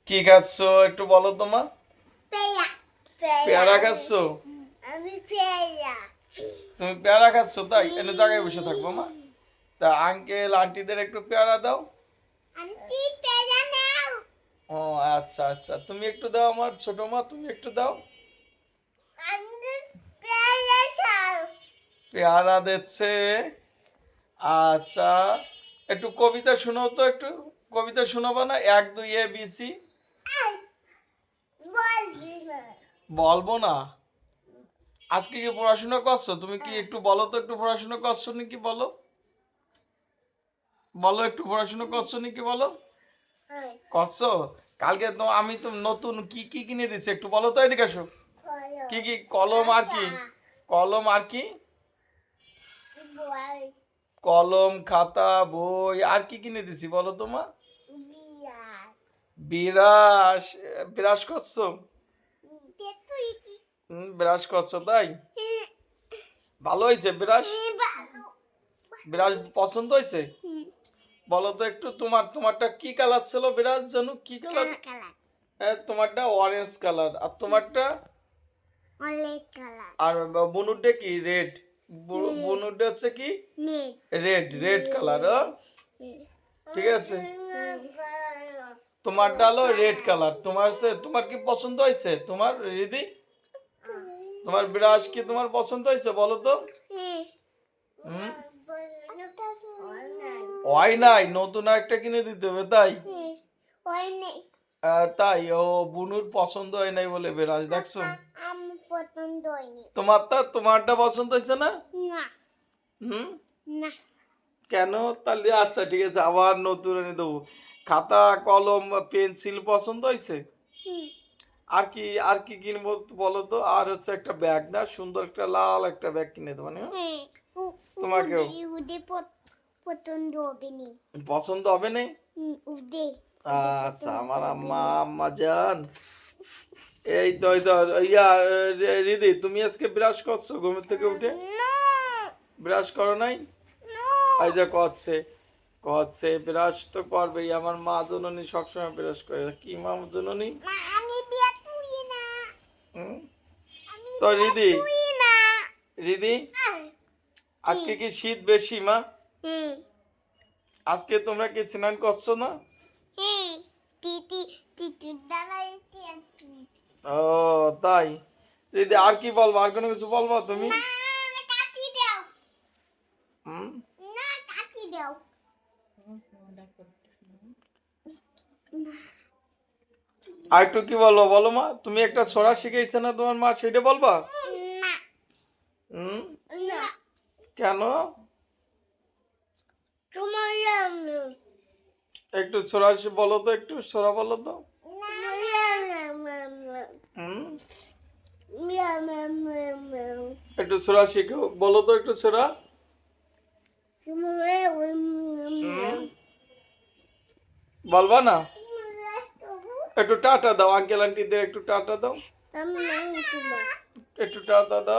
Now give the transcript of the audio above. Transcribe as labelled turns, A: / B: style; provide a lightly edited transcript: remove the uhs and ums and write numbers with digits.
A: কি খাচ্ছ একটু বলো তো মা?
B: পেয়ারা
A: পেয়ারা খাচ্ছ?
B: আমি পেয়ারা
A: তুমি পেয়ারা খাচ্ছ? তাই এনে জায়গায় বসে থাকবো মা। তা আঙ্কেল আন্টিদের একটু পেয়ারা দাও।
B: আন্টি পেয়ারা নাও
A: ও আচ্ছা আচ্ছা, তুমি একটু দাও আমার ছোট মা, তুমি একটু দাও।
B: আন্টি পেয়ারা খাও
A: পেয়ারা দিচ্ছে। আচ্ছা, একটু কবিতা শোনাও তো, একটু কবিতা শোনাবা না? 1 2 ABC।
B: বলবি না
A: বলবো না? আজকে কি পড়াশোনা করছো? তুমি কি একটু বলো তো, একটু পড়াশোনা করছো নাকি বলো? বলো একটু পড়াশোনা করছো নাকি বলো? করছো? কালকে তো আমি তো নতুন কি কি কিনে দিচ্ছি একটু বলো তো, এদিকে আসো। কি কি? কলম আর কি? কলম আর কি?
B: বল
A: কলম, খাতা, বই আর কি কিনে দিছি বলো তো মা?
B: বিয়ার
A: বিরাস। বিরাস করছো?
B: তুই কি
A: বিরাস করছো তাই? ভালো হয়েছে বিরাস? বিরাস পছন্দ হয়েছে? বলো তো একটু, তোমারটা কি কালার ছিল বিরাজ জানু, কি কালার?
B: কালার
A: হ্যাঁ, তোমারটা অরেঞ্জ কালার, আর তোমারটা?
B: অনেক কালার
A: আর বনুরটা কি রেড? বনুরটা হচ্ছে কি
B: নেট
A: রেড, রেড কালার। ঠিক আছে, তোমারটা হলো রেড কালার। তোমার কি পছন্দ হয়েছে তোমার রিদি? তোমার বিরাজ কি তোমার পছন্দ হয়েছে বলো তো? হুম, হয় নাই, নতুন একটা কিনে দিতে হবে তাই? তাই ও বুনুর পছন্দ হয় নাই বলে বিরাজ, দেখছো?
B: আমার পছন্দ হয়নি
A: তোমারটা পছন্দ হয়েছে না?
B: না
A: হুম,
B: না
A: কেন? তাহলে আচ্ছা ঠিক আছে, আবার নতুন এনে দেবো। খাতা, কলম, পেন্সিল পছন্দ হয়েছে? আর কি কিনবো বলো তো? আর হচ্ছে একটা ব্যাগ, না সুন্দর একটা লাল একটা ব্যাগ কিনে দেবো না? তোমাকেও
B: উদে পছন্দ হবে নি
A: পছন্দ হবে না?
B: উদে
A: আচ্ছা আমার আম্মা জান। এই তো রিদি, তুমি আজকে ব্রাশ করছো ঘুমের থেকে উঠে? ব্রাশ করো নাই? এই যে করছে, করছে ব্রাশ তো করবেই। আমার মা জননী সবসময় ব্রাশ করে। কি মা জননী?
B: আমি বিয়া তুই না
A: হুম?
B: আমি
A: তো রিদি,
B: তুই না
A: রিদি আজকে কি শীত বেশি মা?
B: হুম
A: আজকে তোমরা কি স্নান করছো না?
B: হুম তিতি তিতি দাঁড়াই
A: ও তাই? রিদি আর কি বলবো? আর কোনো কিছু বলবো তুমি?
B: না কাটি দাও
A: হুম,
B: না কাটি দাও
A: আর একটু কি বলবো বলো মা? তুমি একটা ছড়া শিখাইছে না তোমার মা, সেটা বলবা?
B: না
A: হুম,
B: না
A: কেন?
B: তোমার
A: একটু ছড়া বলো তো, একটু ছড়া বলো তো। হুম, একটু ছড়া শিখো, বলো তো একটু ছড়া। হুম, বলবা না? একটু টাটা দাও আঙ্কেল আন্টিদের, একটু টাটা দাও, একটু টাটা দাও।